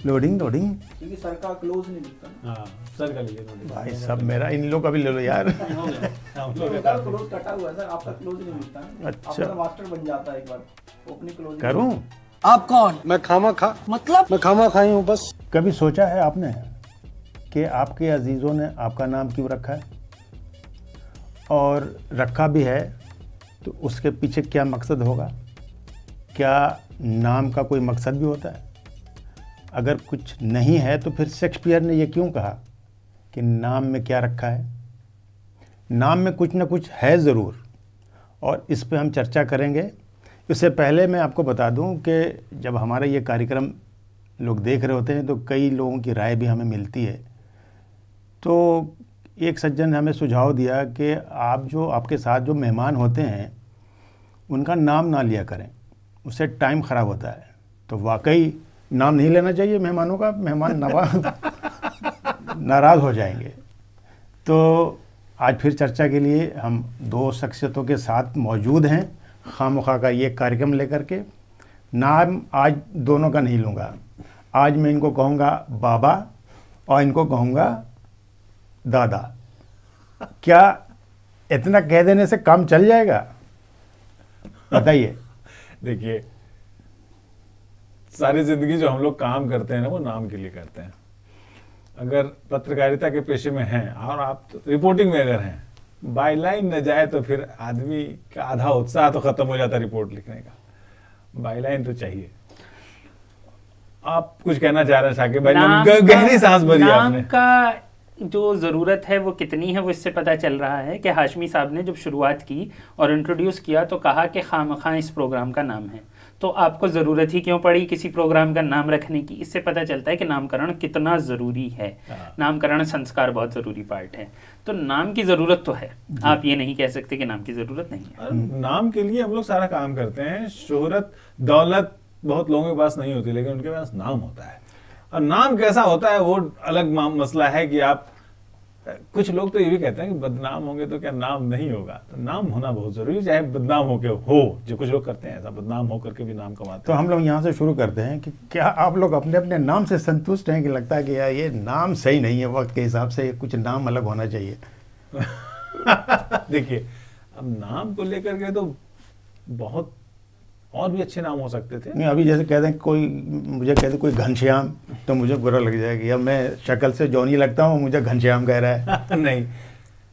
Loading क्योंकि sir का close नहीं दिखता। हाँ सर का लिए लोडिंग भाई सब मेरा, इन लोग का भी ले लो यार। उनका क्लोज कटा हुआ है सर, आपका क्लोज नहीं दिखता। अच्छा। आपका मास्टर बन जाता है एक बार, ओपनिंग क्लोज करूं? आप कौन? मैं खामा खा, मतलब मैं खामा खाई हूँ बस। कभी सोचा है आपने कि आपके अजीज़ों ने आपका नाम क्यों रखा है, और रखा भी है तो उसके पीछे क्या मकसद होगा? क्या नाम का कोई मकसद भी होता है? अगर कुछ नहीं है तो फिर शेक्सपियर ने ये क्यों कहा कि नाम में क्या रखा है? नाम में कुछ ना कुछ है ज़रूर, और इस पे हम चर्चा करेंगे। इससे पहले मैं आपको बता दूं कि जब हमारा ये कार्यक्रम लोग देख रहे होते हैं तो कई लोगों की राय भी हमें मिलती है। तो एक सज्जन ने हमें सुझाव दिया कि आपके साथ जो मेहमान होते हैं उनका नाम ना लिया करें, उससे टाइम ख़राब होता है। तो वाकई नाम नहीं लेना चाहिए मेहमानों का, मेहमान नाराज़ हो जाएंगे। तो आज फिर चर्चा के लिए हम दो शख्सियतों के साथ मौजूद हैं, खामखा का ये कार्यक्रम लेकर के। नाम आज दोनों का नहीं लूँगा, आज मैं इनको कहूँगा बाबा और इनको कहूँगा दादा। क्या इतना कह देने से काम चल जाएगा? बताइए। देखिए, सारी जिंदगी जो हम लोग काम करते हैं ना, वो नाम के लिए करते हैं। अगर पत्रकारिता के पेशे में हैं और आप रिपोर्टिंग में अगर हैं, बाय लाइन न जाए तो फिर आदमी का आधा उत्साह तो खत्म हो जाता है रिपोर्ट लिखने का। बाय लाइन तो चाहिए। आप कुछ कहना चाह रहे हैं साकिब भाई? गहरी सांस भरी आपने। का जो ज़रूरत है वो कितनी है, वो इससे पता चल रहा है कि हाशमी साहब ने जब शुरुआत की और इंट्रोड्यूस किया तो कहा कि खामखा इस प्रोग्राम का नाम है। तो आपको ज़रूरत ही क्यों पड़ी किसी प्रोग्राम का नाम रखने की? इससे पता चलता है कि नामकरण कितना ज़रूरी है। नामकरण संस्कार बहुत ज़रूरी पार्ट है। तो नाम की ज़रूरत तो है, आप ये नहीं कह सकते कि नाम की ज़रूरत नहीं है। नाम के लिए हम लोग सारा काम करते हैं। शोहरत, दौलत बहुत लोगों के पास नहीं होती, लेकिन उनके पास नाम होता है। और नाम कैसा होता है वो अलग मसला है कि आप, कुछ लोग तो ये भी कहते हैं कि बदनाम होंगे तो क्या नाम नहीं होगा। तो नाम होना बहुत जरूरी है, चाहे बदनाम होके हो, जो कुछ लोग करते हैं ऐसा, बदनाम होकर के भी नाम कमाते हैं। तो हम लोग यहाँ से शुरू करते हैं कि क्या आप लोग अपने अपने नाम से संतुष्ट हैं कि लगता है कि यार ये नाम सही नहीं है, वक्त के हिसाब से कुछ नाम अलग होना चाहिए? देखिए, अब नाम को लेकर के तो बहुत और भी अच्छे नाम हो सकते थे। नहीं, अभी जैसे कहते हैं कोई, मुझे कहते कोई घनश्याम, तो मुझे बुरा लग जाएगा। अब मैं शक्ल से जॉनी लगता हूँ, मुझे घनश्याम कह रहा है। नहीं,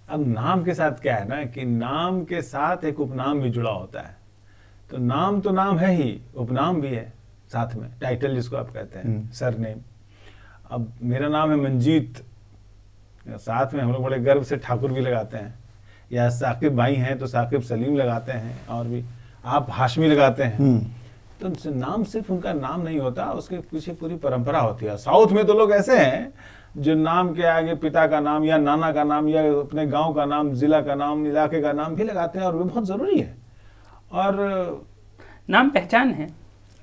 अब नाम के साथ क्या है ना कि नाम के साथ एक उपनाम भी जुड़ा होता है। तो नाम है ही, उपनाम भी है साथ में, टाइटल जिसको आप कहते हैं, सरनेम। अब मेरा नाम है मंजीत, साथ में हम लोग बड़े गर्व से ठाकुर भी लगाते हैं, या साकिब भाई हैं तो साकिब सलीम लगाते हैं, और भी आप हाशमी लगाते हैं। तो नाम सिर्फ उनका नाम नहीं होता, उसके पीछे पूरी परंपरा होती है। साउथ में तो लोग ऐसे हैं जो नाम के आगे पिता का नाम या नाना का नाम या अपने गांव का नाम, जिला का नाम, इलाके का नाम भी लगाते हैं, और वो बहुत जरूरी है। और नाम पहचान है।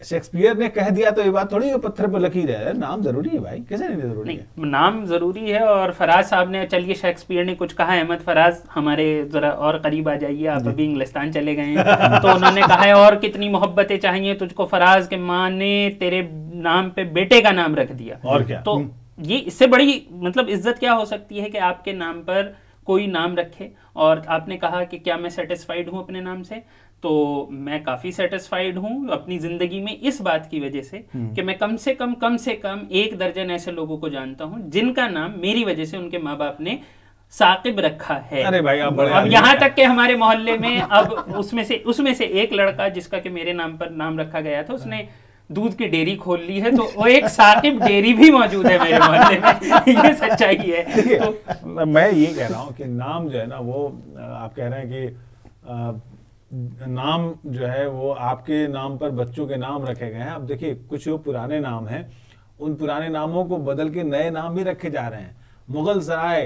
शेक्सपियर ने कह दिया तो ये बात थोड़ी पत्थर पर लकीर है, नाम जरूरी है भाई, कैसे नहीं जरूरी है? नाम जरूरी है। और फराज साहब ने, चलिए शेक्सपियर ने कुछ कहा, अहमद फराज हमारे जरा और करीब आ जाइए, आप अभी इंग्लिस्तान चले गए हैं। तो उन्होंने कहा है, और कितनी मोहब्बतें चाहिए तुझको फराज के, माँ ने तेरे नाम पे बेटे का नाम रख दिया। और क्या? तो ये इससे बड़ी मतलब इज्जत क्या हो सकती है कि आपके नाम पर कोई नाम रखे। और आपने कहा कि क्या मैं सेटिस्फाइड हूँ अपने नाम से, तो मैं काफ़ी सेटिस्फाइड हूँ अपनी ज़िंदगी में इस बात की वजह से कि मैं कम से कम 1 दर्जन ऐसे लोगों को जानता हूँ जिनका नाम मेरी वजह से उनके माँ बाप ने साकिब रखा है। अरे भाई, आप बड़े, अब यहाँ तक के हमारे मोहल्ले में अब उसमें से एक लड़का जिसका कि मेरे नाम पर नाम रखा गया था, उसने दूध की डेयरी खोल ली है। तो वो एक साकिब डेयरी भी मौजूद है मेरे मोहल्ले में। ये सच्चाई है। तो मैं ये कह रहा हूँ कि नाम जो है ना, वो आप कह रहे हैं कि नाम जो है वो आपके नाम पर बच्चों के नाम रखे गए हैं। अब देखिए, कुछ जो पुराने नाम हैं, उन पुराने नामों को बदल के नए नाम भी रखे जा रहे हैं। मुगल सराय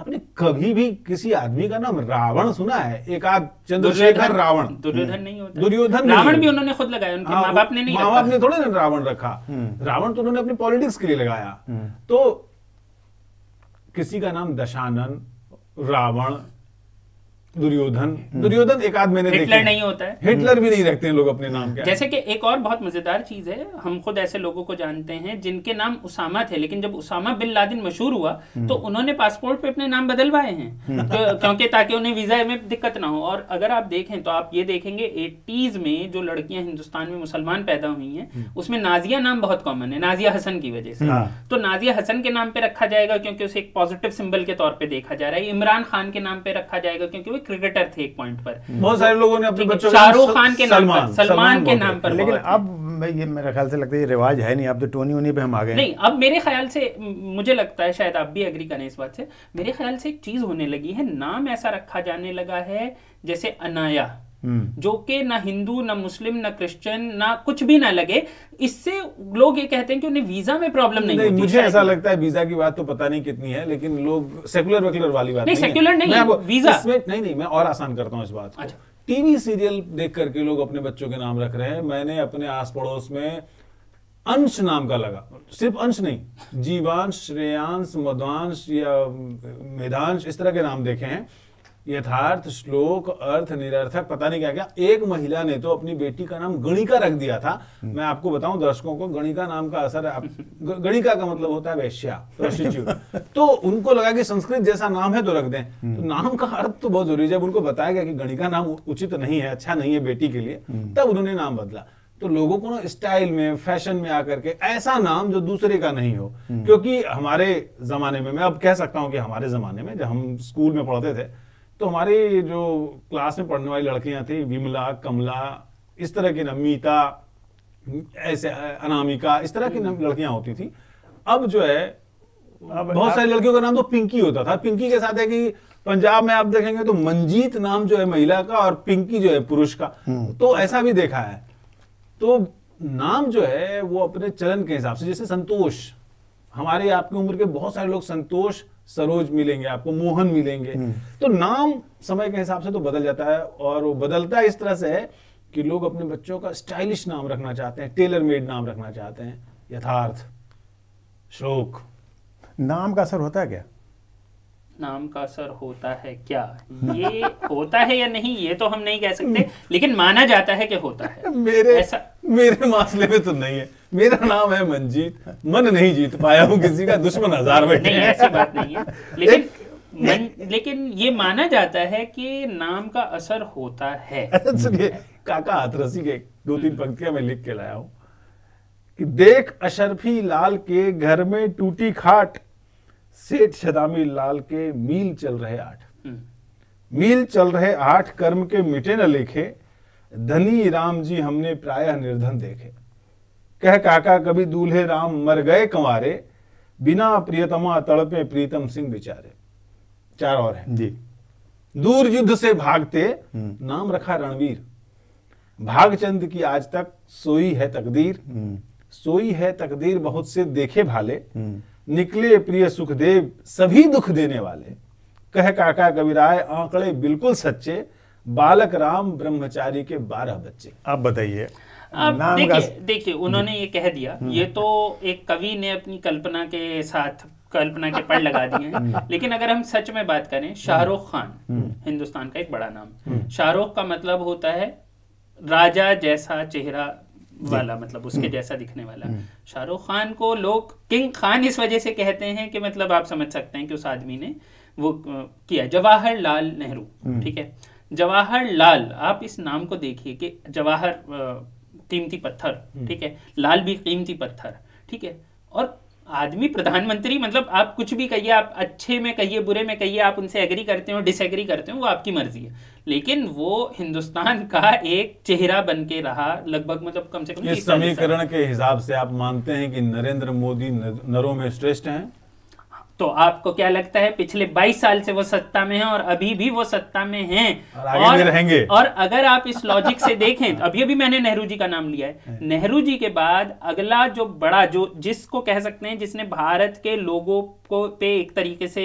आपने कभी भी किसी आदमी का नाम रावण सुना है? एक आध चंद्रशेखर रावण, दुर्योधन नहीं होता, दुर्योधन रावण भी उन्होंने खुद लगाया, उनके माँ बाप ने नहीं माँ बाप ने थोड़े ना रावण रखा, रावण तो उन्होंने अपनी पॉलिटिक्स के लिए लगाया। तो किसी का नाम दशानन, रावण, दुर्योधन एक आध मैंने देखा, हिटलर नहीं होता है, हिटलर भी नहीं रखते हैं लोग अपने नाम के। जैसे कि एक और बहुत मजेदार चीज है, हम खुद ऐसे लोगों को जानते हैं जिनके नाम उसामा थे, लेकिन जब उसामा बिन लादेन मशहूर हुआ तो उन्होंने पासपोर्ट पे अपने नाम बदलवाए हैं क्योंकि ताकि उन्हें वीजा में दिक्कत ना हो। और अगर आप देखें तो आप ये देखेंगे 80s में जो लड़कियां हिंदुस्तान में मुसलमान पैदा हुई हैं उसमें नाजिया नाम बहुत कॉमन है, नाजिया हसन की वजह से। तो नाजिया हसन के नाम पे रखा जाएगा क्योंकि उसे एक पॉजिटिव सिंबल के तौर पे देखा जा रहा है। इमरान खान के नाम पे रखा जाएगा क्योंकि वो क्रिकेटर थे पॉइंट पर। बहुत सारे लोगों ने अपने बच्चों शाहरुख खान के नाम पर, सलमान के नाम पर। लेकिन अब ये मेरे ख्याल से लगता है ये रिवाज है नहीं, अब तो टोनी वोनी पे हम आ गए। नहीं, अब मेरे ख्याल से, मुझे लगता है शायद आप भी एग्री करें इस बात से, मेरे ख्याल से एक चीज होने लगी है, नाम ऐसा रखा जाने लगा है जैसे अनाया, जो कि ना हिंदू ना मुस्लिम ना क्रिश्चियन ना कुछ भी ना लगे, इससे लोग ये कहते हैं कि उन्हें वीजा में प्रॉब्लम नहीं होती। मुझे ऐसा लगता है वीजा की बात तो पता नहीं कितनी है, लेकिन लोग सेकुलर वेकुलर वाली बात नहीं, सेकुलर नहीं, वीजा नहीं, मैं और आसान करता हूँ इस बात को। टीवी सीरियल देख करके लोग अपने बच्चों के नाम रख रहे हैं। मैंने अपने आस पड़ोस में अंश नाम का लगा, सिर्फ अंश नहीं, जीवांश, श्रेयांश, मध्वांश या मेधांश, इस तरह के नाम देखे हैं। यथार्थ, श्लोक, अर्थ, निरर्थक, पता नहीं क्या क्या। एक महिला ने तो अपनी बेटी का नाम गणिका रख दिया था। मैं आपको बताऊं दर्शकों को, गणिका नाम का असर, गणिका का मतलब होता है वैश्या, प्रोस्टिट्यूट। तो उनको लगा कि संस्कृत जैसा नाम है तो रख दें। तो नाम का अर्थ तो बहुत जरूरी है। जब उनको बताया गया कि गणिका नाम उचित नहीं है, अच्छा नहीं है बेटी के लिए, तब उन्होंने नाम बदला। तो लोगों को ना स्टाइल में, फैशन में आकर के ऐसा नाम जो दूसरे का नहीं हो, क्योंकि हमारे जमाने में, मैं अब कह सकता हूं कि हमारे जमाने में जब हम स्कूल में पढ़ते थे तो हमारी जो क्लास में पढ़ने वाली लड़कियां थी, विमला, कमला, इस तरह की, मीता, ऐसे अनामिका, इस तरह की लड़कियां होती थी। अब जो है बहुत सारी लड़कियों का नाम तो पिंकी होता था। पिंकी के साथ है कि पंजाब में आप देखेंगे तो मंजीत नाम जो है महिला का और पिंकी जो है पुरुष का, तो ऐसा भी देखा है। तो नाम जो है वो अपने चलन के हिसाब से, जैसे संतोष, हमारे आपकी उम्र के बहुत सारे लोग संतोष, सरोज मिलेंगे आपको, मोहन मिलेंगे। तो नाम समय के हिसाब से तो बदल जाता है, और वो बदलता इस तरह से है कि लोग अपने बच्चों का स्टाइलिश नाम रखना चाहते हैं, टेलर मेड नाम रखना चाहते हैं। यथार्थ, श्लोक। नाम का असर होता है क्या? नाम का असर होता है क्या, ये होता है या नहीं ये तो हम नहीं कह सकते, लेकिन माना जाता है कि होता है। मेरे मामले में तो नहीं है। मेरा नाम है मंजीत, मन नहीं जीत पाया हूँ किसी का, दुश्मन हजार बैठे। नहीं, ऐसी बात नहीं है, लेकिन ये माना जाता है कि नाम का असर होता है। सुनिए, काका हाथरसी के 2-3 पंक्तियां मैं लिख के लाया हूं कि देख अशरफी लाल के घर में टूटी खाट, सेठ शदामी लाल के मील चल रहे 8। मील चल रहे 8, कर्म के मिटे न लेखे, धनी राम जी हमने प्रायः निर्धन देखे। कह काका कभी दूल्हे राम मर गए कंवारे, बिना प्रियतमा तड़पे प्रीतम सिंह बेचारे। 4 और हैं जी। दूर युद्ध से भागते, नाम रखा रणवीर, भागचंद की आज तक सोई है तकदीर। सोई है तकदीर बहुत से देखे भाले, निकले प्रिय सुखदेव सभी दुख देने वाले। कह काका कबीराय आंकड़े बिल्कुल सच्चे, बालक राम ब्रह्मचारी के 12 बच्चे। आप बताइए। देखिए उन्होंने ये कह दिया, ये तो एक कवि ने अपनी कल्पना के साथ कल्पना के पढ़ लगा दिए हैं। लेकिन अगर हम सच में बात करें, शाहरुख खान हिंदुस्तान का एक बड़ा नाम। शाहरुख का मतलब होता है राजा जैसा चेहरा वाला, मतलब उसके जैसा दिखने वाला। शाहरुख खान को लोग किंग खान इस वजह से कहते हैं कि मतलब आप समझ सकते हैं कि उस आदमी ने वो किया। जवाहरलाल नेहरू, ठीक है, जवाहरलाल, आप इस नाम को देखिए कि जवाहर कीमती पत्थर, ठीक है, लाल भी कीमती पत्थर, ठीक है, और आदमी प्रधानमंत्री, मतलब आप कुछ भी कहिए, आप अच्छे में कहिए बुरे में कहिए, आप उनसे एग्री करते हो डिसएग्री करते हो, वो आपकी मर्जी है, लेकिन वो हिंदुस्तान का एक चेहरा बन के रहा लगभग, मतलब कम से कम। इस समीकरण के हिसाब से आप मानते हैं कि नरेंद्र मोदी नरों में श्रेष्ठ हैं? तो आपको क्या लगता है, पिछले 22 साल से वो सत्ता में हैं और अभी भी वो सत्ता में हैं और आगे भी रहेंगे। और अगर आप इस लॉजिक से देखें, अभी मैंने नेहरू जी का नाम लिया है, नेहरू जी के बाद अगला जो बड़ा, जो जिसको कह सकते हैं जिसने भारत के लोगों को पे एक तरीके से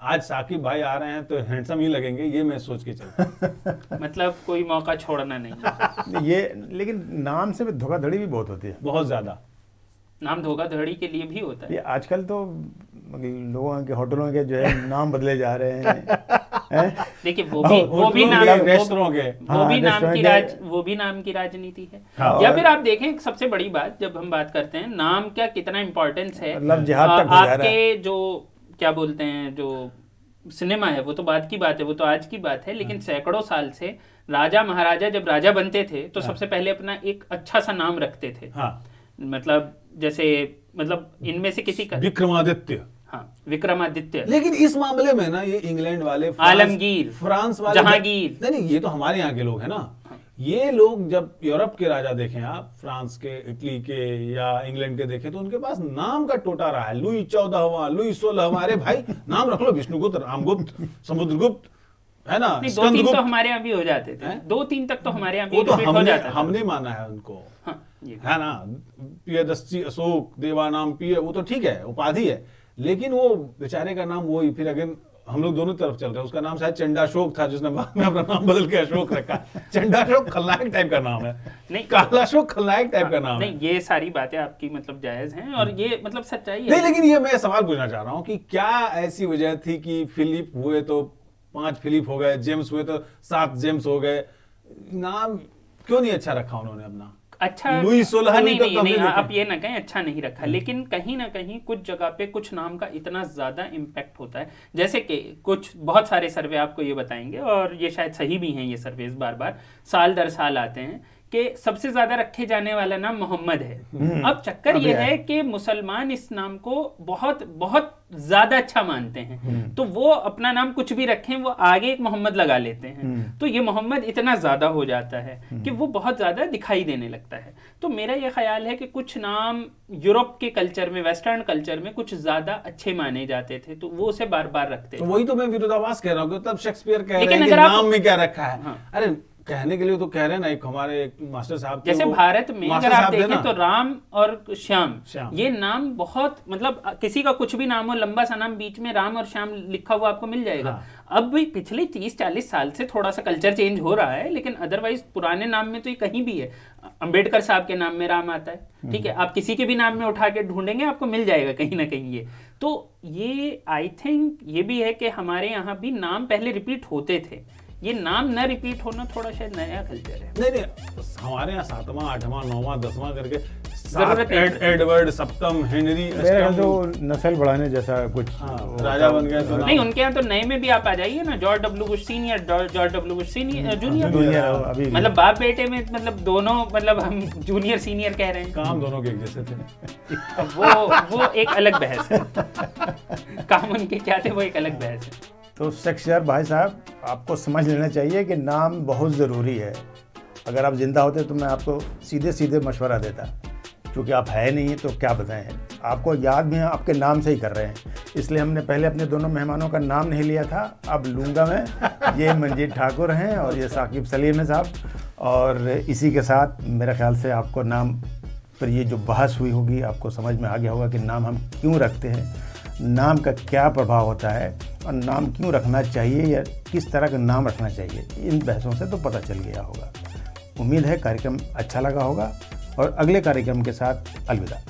आज साकिब भाई आ रहे हैं तो हैंडसम ही लगेंगे, ये मैं सोच के चलता। मतलब कोई मौका छोड़ना नहीं। ये लेकिन नाम से धोखाधड़ी भी बहुत होती है, बहुत ज्यादा। नाम धोखाधड़ी के लिए भी होता है। ये आजकल तो लोगों के होटलों के जो है नाम बदले जा रहे हैं। देखिए वो भी नाम, रेस्टोरों के, वो भी नाम की राजनीति है। हाँ, या फिर आप देखें सबसे बड़ी बात, जब हम बात करते हैं नाम का कितना इम्पोर्टेंस है, मतलब जिहाद तक हो जा रहा है। आपके जो क्या बोलते हैं जो सिनेमा है वो तो बाद की बात है, वो तो आज की बात है, लेकिन सैकड़ों साल से राजा महाराजा जब राजा बनते थे तो सबसे पहले अपना एक अच्छा सा नाम रखते थे। मतलब जैसे मतलब इनमें से किसी का विक्रमादित्य, हाँ विक्रमादित्य। लेकिन इस मामले में ना ये इंग्लैंड वाले, आलमगीर, फ्रांस वाले, जहांगीर, नहीं ये तो हमारे यहाँ के लोग हैं ना। ये लोग जब यूरोप के राजा देखें आप, फ्रांस के, इटली के या इंग्लैंड के देखें, तो उनके पास नाम का टोटा रहा है। लुई 14वां, लुई 16वां, अरे भाई नाम रख लो, विष्णुगुप्त, रामगुप्त, समुद्रगुप्त, है ना, 2-3 तो हमारे यहाँ भी हो जाते थे, 2-3 तक तो हमारे यहाँ भी हो जाता है। हमने माना है उनको, है ना, प्रियदर्शी अशोक, देवानाम प्रिय, वो तो ठीक है, उपाधि है, लेकिन वो बेचारे का नाम वही, फिर अगेन हम लोग दोनों तरफ चल रहे हैं। उसका नाम शायद चंडाशोक था, जिसने बाद में अपना नाम बदल के अशोक रखा। चंडाशोक खलनायक टाइप का नाम है, नहीं कालाशोक खलनायक टाइप का नाम है। नहीं, ये सारी बातें आपकी मतलब जायज हैं और ये मतलब सच्चाई है। नहीं, लेकिन ये मैं सवाल पूछना चाह रहा हूँ कि क्या ऐसी वजह थी कि फिलिप हुए तो 5 फिलिप हो गए, जेम्स हुए तो 7 जेम्स हो गए, नाम क्यों नहीं अच्छा रखा उन्होंने अपना? अच्छा लुई 16 नहीं, आप ये ना कहें अच्छा नहीं रखा, लेकिन कहीं ना कहीं कुछ जगह पे कुछ नाम का इतना ज्यादा इम्पैक्ट होता है। जैसे कि कुछ बहुत सारे सर्वे आपको ये बताएंगे, और ये शायद सही भी हैं ये सर्वेस, बार बार साल दर साल आते हैं कि सबसे ज्यादा रखे जाने वाला नाम मोहम्मद है। अब चक्कर ये है कि मुसलमान इस नाम को बहुत बहुत ज्यादा अच्छा मानते हैं, तो वो अपना नाम कुछ भी रखें, वो आगे एक मोहम्मद लगा लेते हैं, तो ये मोहम्मद इतना ज्यादा हो जाता है कि वो बहुत ज्यादा दिखाई देने लगता है। तो मेरा ये ख्याल है कि कुछ नाम यूरोप के कल्चर में, वेस्टर्न कल्चर में कुछ ज्यादा अच्छे माने जाते थे, तो वो उसे बार बार रखते थे। तो वही तो मैं विरोधाभास कह रहा हूँ, तब शेक्सपियर कह रहे हैं कि नाम में क्या रखा है। अरे कहने के लिए तो कह रहे हैं ना, एक हमारे मास्टर साहब, जैसे भारत में अगर आप देखें तो राम और श्याम, ये नाम बहुत, मतलब किसी का कुछ भी नाम हो, लंबा सा नाम, बीच में राम और श्याम लिखा हुआ आपको मिल जाएगा। अब भी पिछले 30-40 साल से थोड़ा सा कल्चर चेंज हो रहा है, लेकिन अदरवाइज पुराने नाम में तो ये कहीं भी है। अंबेडकर साहब के नाम में राम आता है, ठीक है, आप किसी के भी नाम में उठा के ढूंढेंगे आपको मिल जाएगा कहीं ना कहीं ये। तो ये आई थिंक ये भी है कि हमारे यहाँ भी नाम पहले रिपीट होते थे, ये नाम न रिपीट होना थोड़ा शायद नया कल्चर है। नहीं, हमारे यहाँ 7वां, 8वां, 9वां, 10वां करके एडवर्ड, सप्तम, हेनरी, तो नस्ल बढ़ाने जैसा कुछ राजा बन गया। तो नहीं, उनके यहाँ तो नए में भी आप आ जाइए ना, George W Bush senior, George W Bush junior, मतलब बाप बेटे में, मतलब दोनों, मतलब हम जूनियर सीनियर कह रहे हैं, काम दोनों के एक जैसे थे। वो एक अलग बहस है, काम उनके क्या थे वो एक अलग बहस है। तो शेक्सपियर भाई साहब, आपको समझ लेना चाहिए कि नाम बहुत ज़रूरी है। अगर आप जिंदा होते तो मैं आपको सीधे सीधे मशवरा देता, क्योंकि आप है नहीं तो क्या बताएं, आपको याद भी आपके नाम से ही कर रहे हैं, इसलिए हमने पहले अपने दोनों मेहमानों का नाम नहीं लिया था, अब लूँगा मैं। ये मंजीत ठाकुर हैं और ये साकिब सलीम है साहब, और इसी के साथ मेरे ख्याल से आपको नाम पर ये जो बहस हुई होगी आपको समझ में आ गया होगा कि नाम हम क्यों रखते हैं, नाम का क्या प्रभाव होता है, और नाम क्यों रखना चाहिए या किस तरह का नाम रखना चाहिए। इन बहसों से तो पता चल गया होगा। उम्मीद है कार्यक्रम अच्छा लगा होगा, और अगले कार्यक्रम के साथ अलविदा।